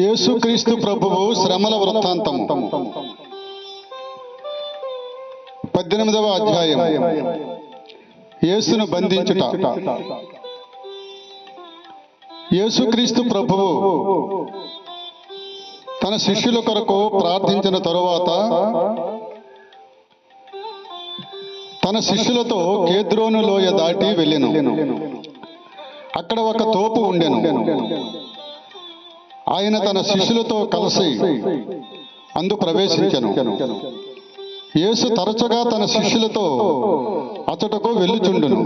యేసుక్రీస్తు ప్రభువు శ్రమల వృత్తాంతము 18వ అధ్యాయం. యేసును బంధించుట. యేసుక్రీస్తు ప్రభువు తన శిష్యుల కొరకు ప్రార్థించిన తరువాత తన శిష్యులతో కేద్రోను లోయ దాటి వెళ్ళెను. అక్కడ ఒక తోపు ఉండెను. ఆయన తన శిష్యులతో కలిసి అందు ప్రవేశించెను. యేసు తరచుగా తన శిష్యులతో అతడుకు వెళ్ళుచుండును.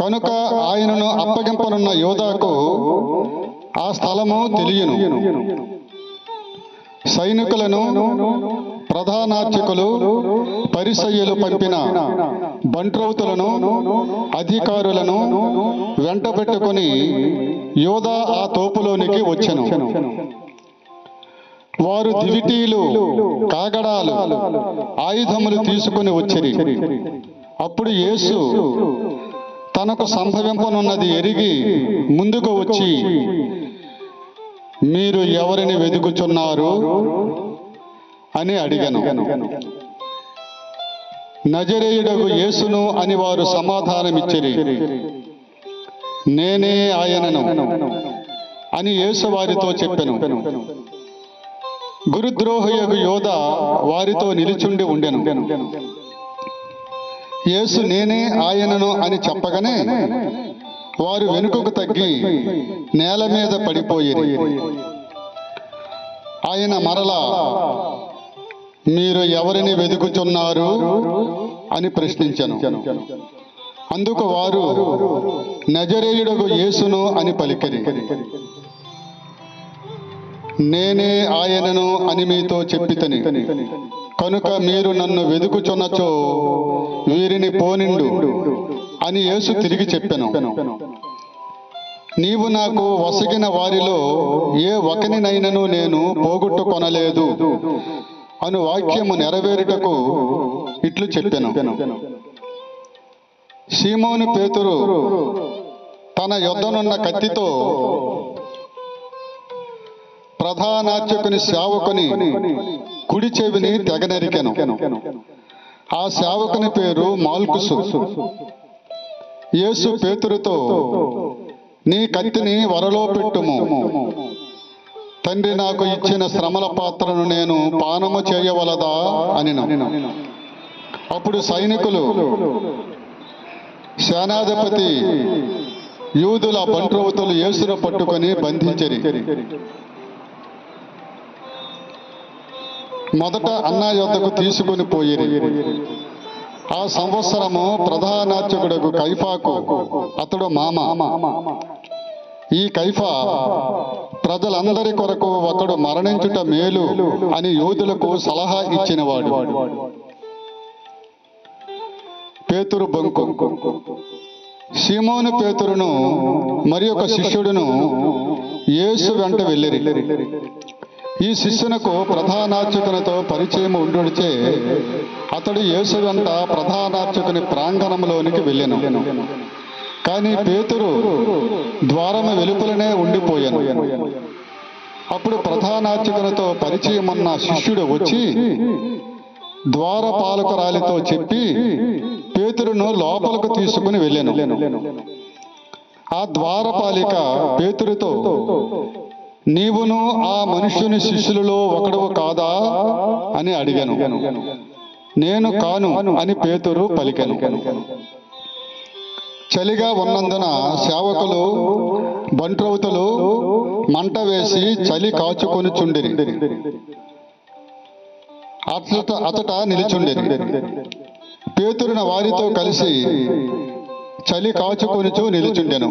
కనుక ఆయనను అప్పగింపనున్న యోధాకు ఆ స్థలము తెలియను. సైనికులను, ప్రధానార్చకులు, పరిసయ్యులు పంపిన బంట్రౌతులను, అధికారులను వెంటబెట్టుకొని యోధా ఆ తోపులోనికి వచ్చెను. వారు దివిటీలు, కాగడాలు, ఆయుధములు తీసుకుని వచ్చిరి. అప్పుడు యేసు తనకు సంభవింపనున్నది ఎరిగి ముందుకు వచ్చి, మీరు ఎవరిని వెదుకుచున్నారు అని అడిగెను. నజరేయుడగు యేసును అని వారు సమాధానమిచ్చిరి. నేనే ఆయనను అని యేసు వారితో చెప్పెను. గురుద్రోహయగు యోధ వారితో నిలుచుండి ఉండెను. యేసు నేనే ఆయనను అని చెప్పగానే వారు వెనుకకు తగ్గి నేల మీద పడిపోయిరి. ఆయన మరలా, మీరు ఎవరిని వెదుకుచున్నారు అని ప్రశ్నించెను. అందుకు వారు, నజరేయుడగు యేసును అని పలికిరి. నేనే ఆయనను అని మీతో చెప్పితిని, కనుక మీరు నన్ను వెదుకుచున్నచో వీరిని పోనిండు అని యేసు తిరిగి చెప్పెను. నీవు నాకు వసగిన వారిలో ఏ ఒకనినైనను నేను పోగొట్టుకొనలేదు అను వాక్యము నెరవేరుటకు ఇట్లు చెప్పెను. సీమోను పేతురు తన యొద్దనున్న కత్తితో ప్రధానార్చకుని సేవకుని కుడి చెవిని తెగనరికెను. ఆ సేవకుని పేరు మాల్కుసు. యేసు పేతురుతో, నీ కత్తిని వరలో పెట్టుము. తండ్రి నాకు ఇచ్చిన శ్రమల పాత్రను నేను పానము చేయవలదా అనిను. అప్పుడు సైనికులు, సేనాధిపతి యూదుల బంట్రౌతులు యేసును పట్టుకొని బంధించిరి. మొదట అన్నా యొద్దకు తీసుకుని పోయిరి. ఆ సంవత్సరము ప్రధానార్చకుడకు కైఫాకు అతడు మామ. ఈ కైఫా ప్రజలందరి కొరకు ఒకడు మరణించుట మేలు అని యూదులకు సలహా ఇచ్చినవాడు. పేతురు బొంకు. సీమోను పేతురును మరి ఒక శిష్యుడును యేసు వెంట వెళ్ళిరి. ఈ శిష్యునకు ప్రధానార్చకునితో పరిచయం ఉండుడిచే అతడు యేసు వెంట ప్రధానార్చకుని ప్రాంగణంలోనికి వెళ్ళెను. కానీ పేతురు ద్వారము వెలుపలనే ఉండిపోయాను. అప్పుడు ప్రధానార్చకునితో పరిచయం ఉన్న శిష్యుడు వచ్చి ద్వారపాలకురాలితో చెప్పి పేతురును లోపలకు తీసుకుని వెళ్ళెను. ఆ ద్వారపాలిక పేతురుతో, నీవును ఆ మనుష్యుని శిష్యులలో ఒకడవు కాదా అని అడిగాను. నేను కాను అని పేతురు పలికెను. చలిగా ఉన్నందున సేవకులు, బంట్రౌతులు మంట వేసి చలి కాచుకొనుచుండిరి. అతట నిలుచుండిరి. పేతురున వారితో కలిసి చలి కాచుకొనుచు నిలుచుండెను.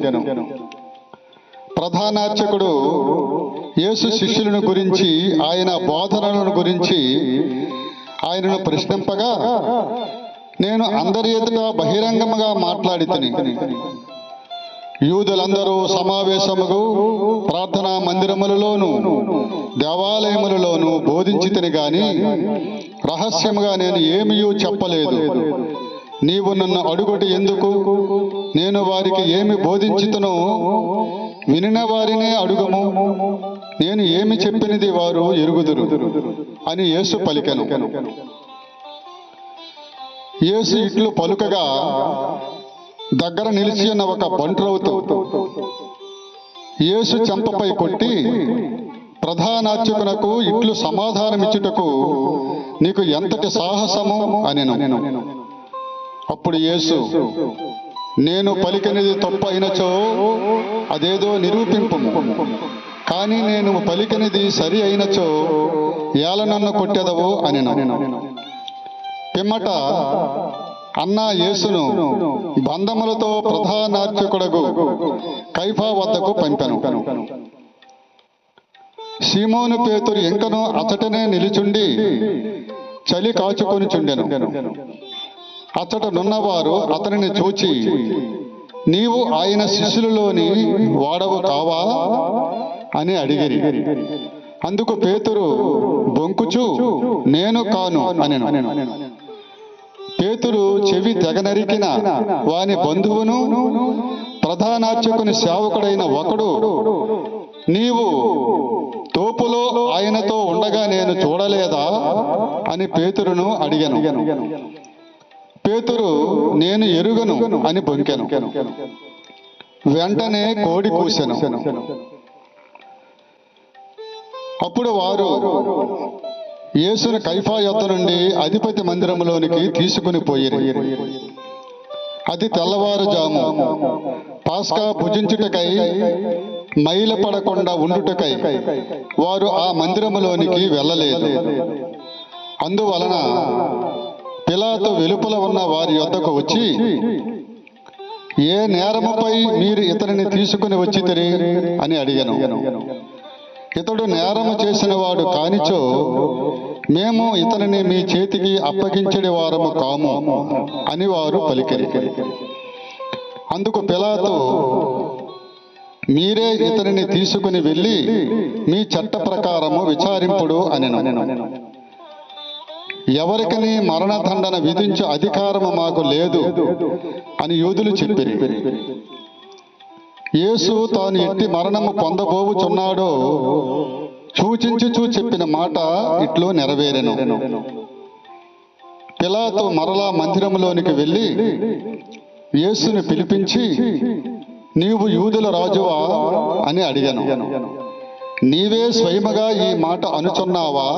ప్రధానార్చకుడు యేసు శిష్యులను గురించి, ఆయన బోధనలను గురించి ఆయనను ప్రశ్నింపగా, నేను అందరి ఎదుట బహిరంగముగా మాట్లాడితిని. యూదులందరూ సమావేశముగు ప్రార్థనా మందిరములలోను దేవాలయములలోను బోధించితిని గాని రహస్యముగా నేను ఏమీయూ చెప్పలేదు. నీవు నన్ను అడుగుట ఎందుకు? నేను వారికి ఏమి బోధించుతునో వినిన వారినే అడుగము, నేను ఏమి చెప్పినది వారు ఎరుగుదురు అని యేసు పలికెను. యేసు ఇట్లు పలుకగా దగ్గర నిలిచి ఉన్న ఒక బంట్రౌతు యేసు చెంపపై కొట్టి, ప్రధానార్చకునకు ఇట్లు సమాధానమిచ్చుటకు నీకు ఎంతటి సాహసము అనెను. అప్పుడు యేసు, నేను పలికినది తప్పు అయినచో అదేదో నిరూపింపుము, కానీ నేను పలికినది సరి అయినచో ఏల నన్ను కొట్టెదవు అనెను. పిమ్మట అన్నా యేసును బంధములతో ప్రధానార్చకుడగు కైఫా వద్దకు పంపెను. సీమోను పేతురు ఇంకను అతటనే నిలుచుండి చలి కాచుకొనిచుండెను. అతడనున్నవారు అతనిని చూచి, నీవు ఆయన శిష్యులలోని వాడవు కావా అని అడిగిరి. అందుకు పేతురు బొంకుచు, నేను కాను అనెను. పేతురు చెవి తెగనరికిన వాని బంధువును ప్రధానార్చకుని సేవకుడైన ఒకడు, నీవు తోపులో ఆయనతో ఉండగా నేను చూడలేదా అని పేతురును అడిగెను. పేతురు, నేను ఎరుగను అని బొంకెను. వెంటనే కోడి కూసెను. అప్పుడు వారు యేసును కైఫా యొద్ద నుండి అధిపతి మందిరములోనికి తీసుకుని పోయిరి. అది తెల్లవారుజాము. పాస్కా భుజించుటకై మైలపడకుండా ఉండుటకై వారు ఆ మందిరములోనికి వెళ్ళలేదు. అందువలన పిలాతు వెలుపల ఉన్న వారి యొద్దకు వచ్చి, ఏ నేరముపై మీరు ఇతనిని తీసుకుని వచ్చితిరి అని అడిగాను. ఇతడు నేరము చేసిన వాడు కానిచో మేము ఇతనిని మీ చేతికి అప్పగించడి వారము కాము అని వారు పలికిరి. అందుకు పిలాతు, మీరే ఇతనిని తీసుకుని వెళ్ళి మీ చట్ట ప్రకారము విచారింపుడు అనెను. ఎవరికని మరణదండన విధించు అధికారము మాకు లేదు అని యూదులు చెప్పిరి. యేసు తాను ఎట్టి మరణము పొందబోవుచున్నాడో సూచించుచూ చెప్పిన మాట ఇట్లు నెరవేరెను. పిలాతు మరలా మందిరములోనికి వెళ్ళి యేసుని పిలిపించి, నీవు యూదుల రాజువా అని అడిగాను. నీవే స్వయముగా ఈ మాట అనుచున్నావా,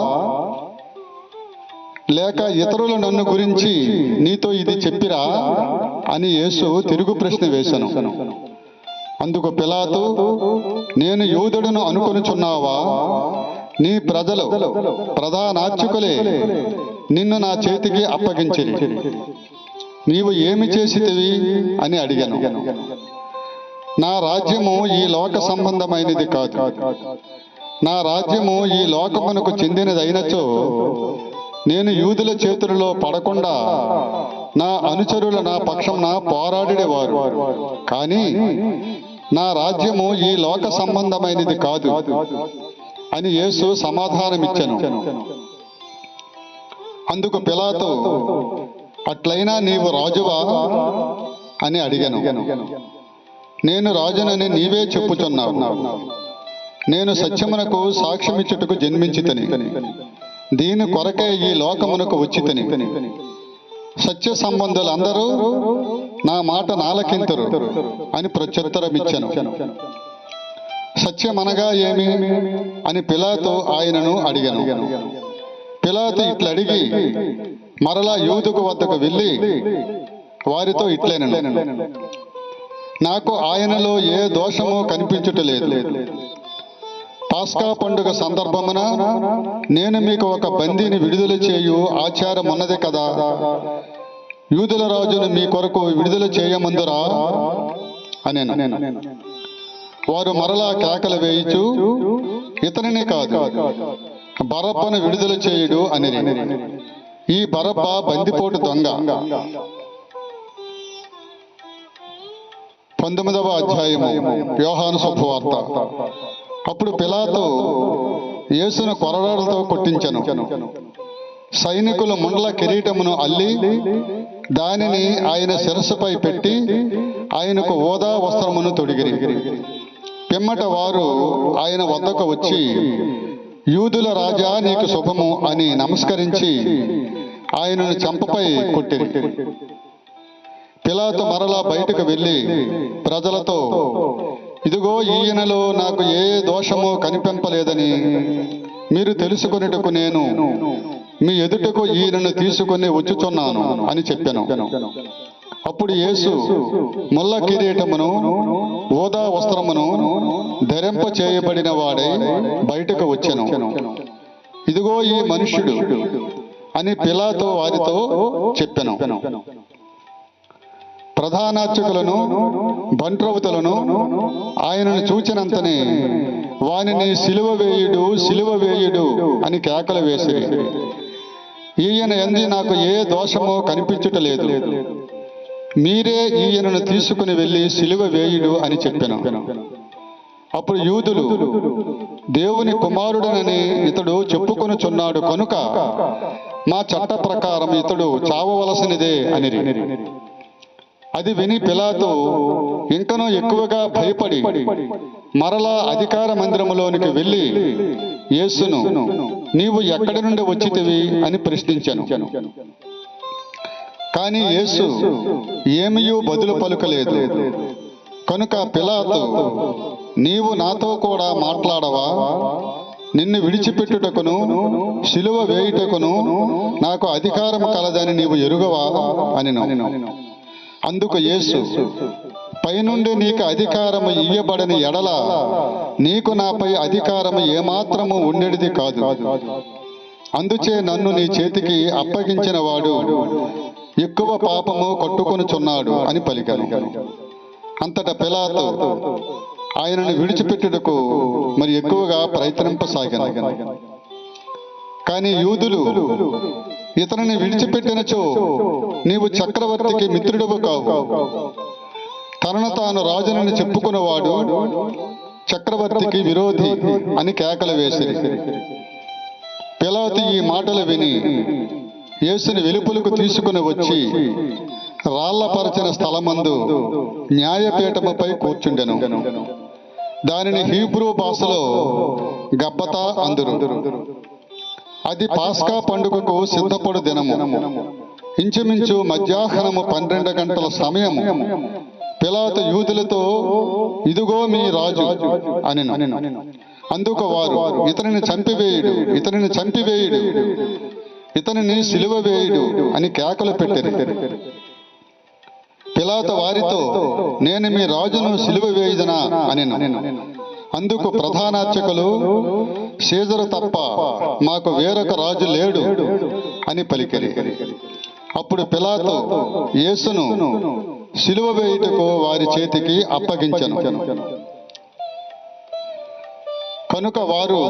లేక ఇతరులు నన్ను గురించి నీతో ఇది చెప్పిరా అని యేసు తిరుగు ప్రశ్న వేశాను. అందుకు పిలాతు, నేను యూదుడును అనుకొనుచున్నావా? నీ ప్రజలు ప్రధానార్చకులే నిన్ను నా చేతికి అప్పగించిరి. నీవు ఏమి చేసితివి అని అడిగాను. నా రాజ్యము ఈ లోక సంబంధమైనది కాదు. నా రాజ్యము ఈ లోకమునకు చెందినదైనచో నేను యూదుల చేతులలో పడకుండా నా అనుచరుల నా పక్షంన పోరాడేవారు. కానీ నా రాజ్యము ఈ లోక సంబంధమైనది కాదు అని యేసు సమాధానమిచ్చెను. అందుకు పిలాతు, అట్లయినా నీవు రాజువా అని అడిగాను. నేను రాజునని నీవే చెప్పుచున్నావు. నేను సత్యమునకు సాక్ష్యమిచ్చుటకు జన్మించితిని, దీని కొరకే ఈ లోకమునకు వచ్చితిని. సత్య సంబంధులందరూ నా మాట నాలకింతురు అని ప్రత్యుత్తరమిచ్చెను. సత్యమనగా ఏమి అని పిలాతు ఆయనను అడిగాను. పిలాతు ఇట్లడిగి మరలా యూదుకు వద్దకు వెళ్ళి వారితో ఇట్లనెను, నాకు ఆయనలో ఏ దోషము కనిపించుటలేదు. పాస్కా పండుగ సందర్భమున నేను మీకు ఒక బందీని విడుదల చేయు ఆచారం ఉన్నది కదా. యూదుల రాజును మీ కొరకు విడుదల చేయమందురా అనెను. వారు మరలా కేకలు వేయిచు, ఇతనిని కాదు, బరబ్బను విడుదల చేయుడు అనిరి. ఈ బరబ్బ బందిపోటు దొంగ. 19వ అధ్యాయము యోహాను శుభవార్త. అప్పుడు పిలాతు యేసును కొరడాలతో కొట్టించెను. సైనికులు ముండ్ల కిరీటమును అల్లి దానిని ఆయన శిరస్సుపై పెట్టి ఆయనకు ఓదా వస్త్రమును తొడిగిరి. పిమ్మట వారు ఆయన వద్దకు వచ్చి, యూదుల రాజా నీకు శుభము అని నమస్కరించి ఆయనను చెంపపై కొట్టిరి. పిలాతు మరలా బయటకు వెళ్ళి ప్రజలతో, ఇదిగో ఈయనలో నాకు ఏ దోషము కనిపింపలేదని మీరు తెలుసుకొనుటకు నేను మీ ఎదుటకు ఈయనను తీసుకొని వచ్చుచున్నాను అని చెప్పాను. అప్పుడు యేసు ముళ్ళ కిరీటమును ఊదా వస్త్రమును ధరింప చేయబడిన వాడై బయటకు వచ్చెను. ఇదిగో ఈ మనుష్యుడు అని పిలాతు వారితో చెప్పెను. ప్రధానార్చకులను బంట్రౌతులను ఆయనను చూచినంతనే వానిని సిలువ వేయుడు, సిలువ వేయుడు అని కేకలు వేసి, ఈయన యందు నాకు ఏ దోషమో కనిపించుటలేదు, మీరే ఈయనను తీసుకుని వెళ్ళి సిలువ వేయుడు అని చెప్పెను. అప్పుడు యూదులు, దేవుని కుమారుడనని ఇతడు చెప్పుకొనుచున్నాడు కనుక మా చట్ట ప్రకారం ఇతడు చావవలసినదే అనిరి. అది విని పిలాతు ఇంకనూ ఎక్కువగా భయపడి మరలా అధికార మందిరములోనికి వెళ్ళి యేసును, నీవు ఎక్కడి నుండి వచ్చితివి అని ప్రశ్నించాను. కానీ యేసు ఏమీయూ బదులు పలుకలేదు. కనుక పిలాతు, నీవు నాతో కూడా మాట్లాడవా? నిన్ను విడిచిపెట్టుటకును సిలువ వేయుటకును నాకు అధికారం కలదని నీవు ఎరుగవా అనెను. అందుకు యేసు, పైనుండి నీకు అధికారము ఇయ్యబడని ఎడల నీకు నాపై అధికారము ఏమాత్రము ఉండేది కాదు. అందుచే నన్ను నీ చేతికి అప్పగించిన వాడు ఎక్కువ పాపము కట్టుకొనుచున్నాడు అని పలికాను. అంతటా పిలాతు ఆయనను విడిచిపెట్టుటకు మరి ఎక్కువగా ప్రయత్నింపసాగాను. కానీ యూదులు, ఇతనిని విడిచిపెట్టినచో నీవు చక్రవర్తికి మిత్రుడవు కావు, తనను తాను రాజునని చెప్పుకున్నవాడు చక్రవర్తికి విరోధి అని కేకలు వేసి, పిలాతు ఈ మాటలు విని యేసుని వెలుపలకు తీసుకుని వచ్చి రాళ్లపరచిన స్థలమందు న్యాయపీఠముపై కూర్చుండెను. దానిని హీబ్రూ భాషలో గబ్బతా అందురు. అది పాస్కా పండుగకు సిద్ధపడు దినము. ఇంచుమించు మధ్యాహ్నము 12 గంటల సమయము. పిలాతు యూదులతో, ఇదిగో మీ రాజు అనెను. అందుకు వారు, ఇతనిని చంపివేయుడు, ఇతనిని చంపివేయుడు, ఇతనిని సిలువ వేయుడు అని కేకలు పెట్టిరి. పిలాతు వారితో, నేను మీ రాజును సిలువ వేయుదనా అనెను. అందుకు ప్రధానార్చకులు, సీజరు తప్ప మాకు వేరొక రాజు లేడు అని పలికిరి. అప్పుడు పిలాతు యేసును సిలువ వేయుటకు వారి చేతికి అప్పగించెను. కనుక వారు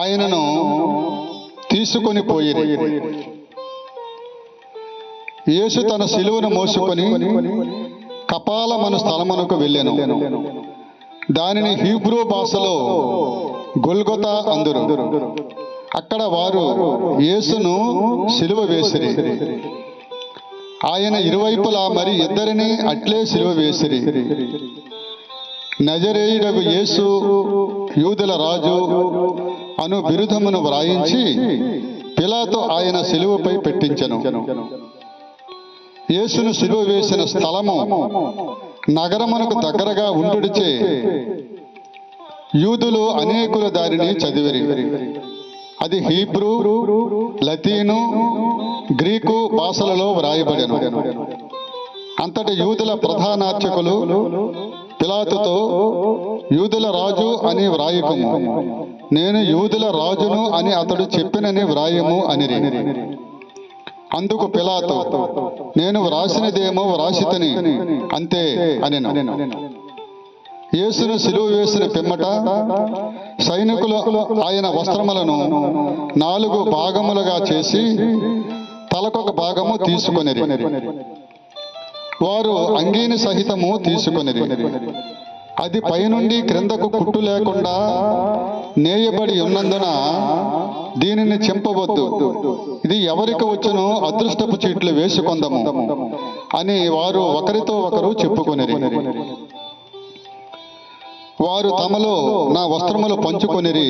ఆయనను తీసుకొని పోయిరి. యేసు తన సిలువను మోసుకొని కపాలమను స్థలమునకు వెళ్ళెను. దానిని హీబ్రూ భాషలో గొల్గొతా అందురు. అక్కడ వారు యేసును సిలువ వేసిరి. ఆయన ఇరువైపులా మరి ఇద్దరిని అట్లే సిలువ వేసిరి. నజరేయుడగు యేసు యూదుల రాజు అను బిరుదమును వ్రాయించి పిలాతు ఆయన సిలువపై పెట్టించెను. యేసును సిలువ వేసిన స్థలము నగరమునకు దగ్గరగా ఉండుడిచే యూదులు అనేకులు దానిని చదివిరి. అది హీబ్రూ, లతీను, గ్రీకు భాషలలో వ్రాయబడెను. అంతటి యూదుల ప్రధానార్చకులు పిలాతుతో, యూదుల రాజు అని వ్రాయకము, నేను యూదుల రాజును అని అతడు చెప్పినని వ్రాయము అనిరి. అందుకు పిలాతు, నేను వ్రాసినదేమో వ్రాసితని అంతే అనెను. యేసును సిలువ వేసిన పిమ్మట సైనికులు ఆయన వస్త్రములను 4 భాగములుగా చేసి తలకొక భాగము తీసుకొనిరి. వారు అంగీని సహితము తీసుకొనిరి. అది పైనుండి క్రిందకు కుట్టు లేకుండా నేయబడి ఉన్నందున దీనిని చింపవద్దు, ఇది ఎవరికి వచ్చునో అదృష్టపు చీట్లు వేసుకొందము అని వారు ఒకరితో ఒకరు చెప్పుకొనిరి. వారు తమలో నా వస్త్రములు పంచుకొనిరి,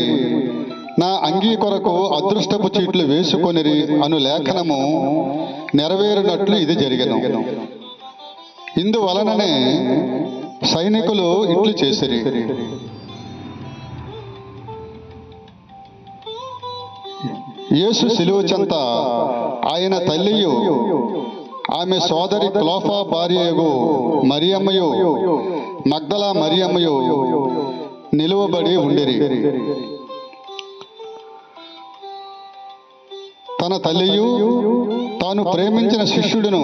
నా అంగీ కొరకు అదృష్టపు చీట్లు వేసుకొనిరి అను లేఖనము నెరవేరినట్లు ఇది జరిగెను. ఇందువలననే సైనికులు ఇట్లు చేసిరి. యేసు శిలువ చెంత ఆయన తల్లియు ఆమె సోదరి క్లోఫా భార్యయగు మరియమ్మయు మగ్దలా మరియమ్మయు నిలువబడి ఉండిరి. తన తల్లియు తాను ప్రేమించిన శిష్యుడును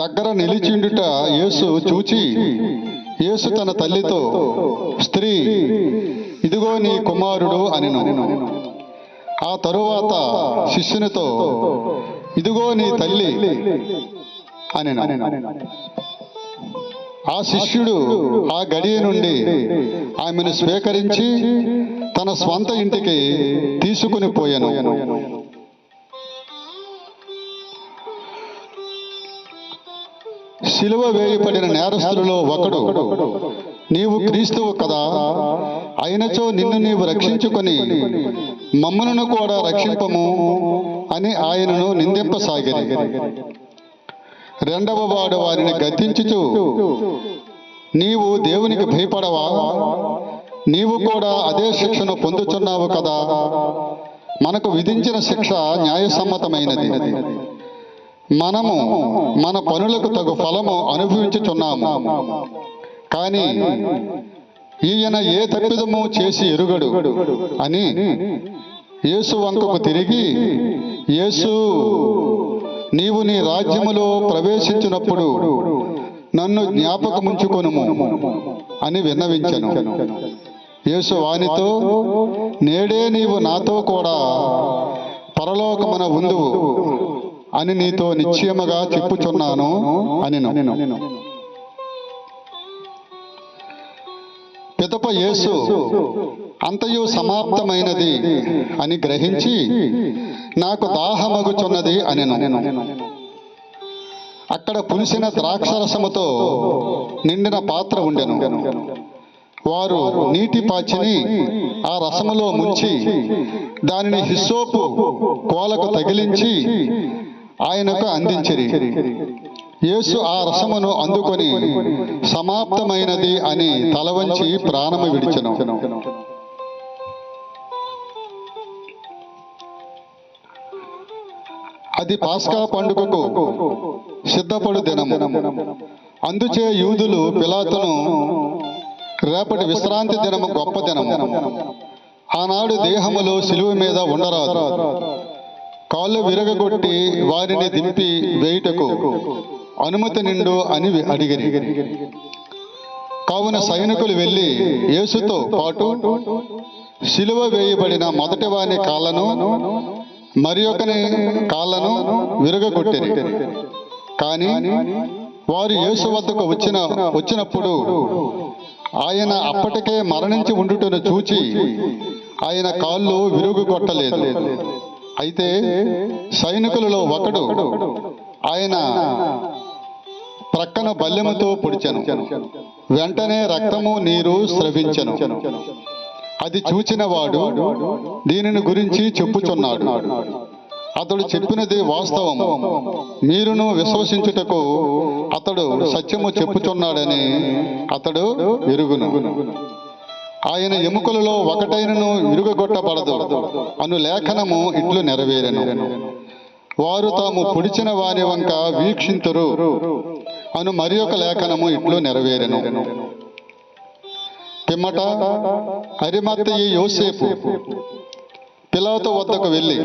దగ్గర నిలిచిండుట యేసు చూచి, యేసు తన తల్లితో, స్త్రీ, ఇదిగో నీ కుమారుడు అనెను. ఆ తరువాత శిష్యునితో, ఇదిగో నీ తల్లి అనెను. ఆ శిష్యుడు ఆ గడియ నుండి ఆమెను స్వీకరించి తన స్వంత ఇంటికి తీసుకుని పోయెను. సిలువ వేయబడిన నేరస్తులలో ఒకడు, నీవు క్రీస్తువు కదా, అయినచో నిన్ను నీవు రక్షించుకొని మమ్మలను కూడా రక్షింపము అని ఆయనను నిందింపసాగిరి. రెండవ వాడు వారిని గద్దించుచు, నీవు దేవునికి భయపడవా? నీవు కూడా అదే శిక్షను పొందుచున్నావు కదా. మనకు విధించిన శిక్ష న్యాయసమ్మతమైనది. మనము మన పనులకు తగు ఫలము అనుభవించుచున్నాము. కానీ ఈయన ఏ తప్పిదము చేసి ఎరుగడు అని యేసు వంకకు తిరిగి, యేసు, నీవు నీ రాజ్యములో ప్రవేశించినప్పుడు నన్ను జ్ఞాపకముంచుకొనుము అని విన్నవించెను. యేసు వానితో, నేడే నీవు నాతో కూడా పరలోకమున ఉందువు అని నీతో నిశ్చయముగా చెప్పుచున్నాను అనెను. పిదప యేసు అంతయు సమాప్తమైనది అని గ్రహించి, నాకు దాహమగుచున్నది అనెను. అక్కడ పులిసిన ద్రాక్షరసముతో నిండిన పాత్ర ఉండెను. వారు నీటి పాచిని ఆ రసములో ముంచి దానిని హిస్సోపు కోలకు తగిలించి ఆయనకు అందించిరి. యేసు ఆ రసమును అందుకొని సమాప్తమైనది అని తలవంచి ప్రాణము విడిచెను. అది పాస్కా పండుగకు సిద్ధపడు దినము. అందుచే యూదులు పిలాతును, రేపటి విశ్రాంతి దినము గొప్ప దినము, ఆనాడు దేహములో సిలువ మీద ఉండరాదు, కాళ్ళు విరగగొట్టి వారిని దింపి వేయుటకు అనుమతి నిండు అని అడిగిరి. కావున సైనికులు వెళ్ళి యేసుతో పాటు సిలువ వేయబడిన మొదటి వాని కాళ్ళను మరి ఒకని కాళ్ళను విరగగొట్టిరి. కానీ వారు యేసు వద్దకు వచ్చినప్పుడు ఆయన అప్పటికే మరణించి ఉండుటను చూచి ఆయన కాళ్ళు విరుగుగొట్టలేదు. అయితే సైనికులలో ఒకడు ఆయన ప్రక్కన బల్లెముతో పొడిచెను. వెంటనే రక్తము నీరు స్రవించెను. అది చూచిన వాడు దీనిని గురించి చెప్పుచున్నాడు. అతడు చెప్పినది వాస్తవము, మీరును విశ్వసించుటకు అతడు సత్యము చెప్పుచున్నాడని అతడు ఎరుగును. ఆయన ఎముకలలో ఒకటైనను విరుగగొట్టబడదు అను లేఖనము ఇట్లు నెరవేరెను. వారు తాము పొడిచిన వారి వంక వీక్షింతురు అను మరి ఒక లేఖనము ఇట్లు నెరవేరెను. పిమ్మట అరిమత్తయి యోసేపు పిలాతు వద్దకు వెళ్ళి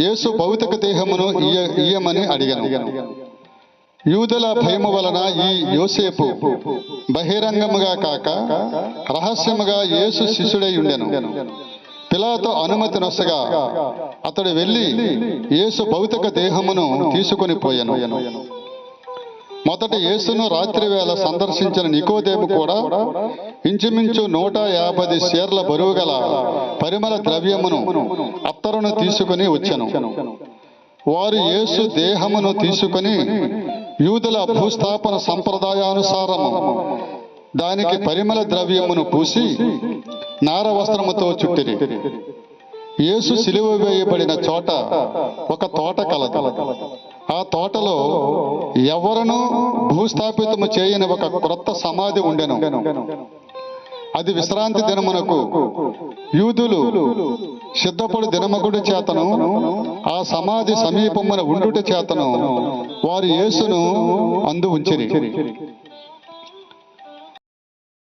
యేసు భౌతిక దేహమును ఇయ్యమని అడిగెను. యూదుల భయము వలన ఈ యోసేపు బహిరంగముగా కాక రహస్యముగా యేసు శిష్యుడై ఉండెను. పిలాతు అనుమతి నొసగా అతడు వెళ్ళి యేసు భౌతిక దేహమును తీసుకొని పోయెను. మొదట యేసును రాత్రి వేళ సందర్శించిన నికోదేము కూడా ఇంచుమించు 150 షేర్ల బరువు గల పరిమళ ద్రవ్యమును అత్తరును తీసుకుని వచ్చెను. వారు యేసు దేహమును తీసుకుని యూదుల భూస్థాపన సంప్రదాయానుసారము దానికి పరిమళ ద్రవ్యమును పూసి నార వస్త్రముతో చుట్టిరి. యేసు సిలువ వేయబడిన చోట ఒక తోట కలదు. ఆ తోటలో ఎవరనూ భూస్థాపితము చేయని ఒక క్రొత్త సమాధి ఉండెను. అది విశ్రాంతి దినమునకు యూదులు సిద్ధపడు దినమగుడి చేతను ఆ సమాధి సమీపమున ఉండుట చేతను వారు యేసును అందు ఉంచిరి.